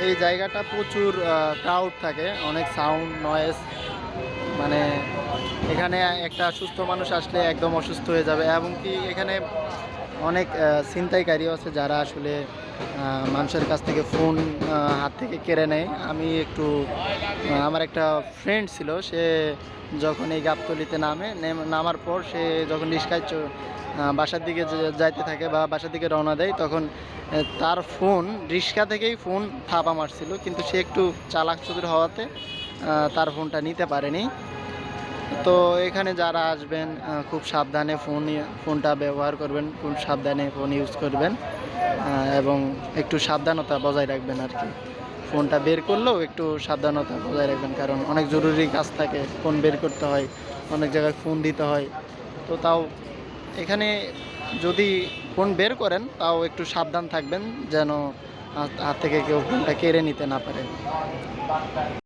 এই জায়গাটা প্রচুর ক্রাউড থাকে, অনেক সাউন্ড নয়েজ, মানে এখানে একটা সুস্থ মানুষ আসলে একদম অসুস্থ হয়ে যাবে। এবং কি এখানে অনেক ছিনতাইকারী আছে যারা আসলে মানুষের কাছ থেকে ফোন হাত থেকে কেড়ে নেয়। আমি একটু আমার একটা ফ্রেন্ড ছিল, সে যখন এই গাবতলিতে নামার পর সে যখন রিস্কায় বাসার দিকে যাইতে থাকে বা বাসার দিকে রওনা দেয়, তখন তার ফোন রিস্কা থেকেই ফোন থাপা মারছিল, কিন্তু সে একটু চালাক চতুর হওয়াতে তার ফোনটা নিতে পারেনি। তো এখানে যারা আসবেন খুব সাবধানে ফোনটা ব্যবহার করবেন, খুব সাবধানে ফোন ইউজ করবেন এবং একটু সাবধানতা বজায় রাখবেন আর কি। ফোনটা বের করলেও একটু সাবধানতা বজায় রাখবেন, কারণ অনেক জরুরি কাজ থাকে, ফোন বের করতে হয়, অনেক জায়গায় ফোন দিতে হয়। তো তাও এখানে যদি ফোন বের করেন তাও একটু সাবধান থাকবেন, যেন হাত থেকে কেউ ফোনটা কেড়ে নিতে না পারে।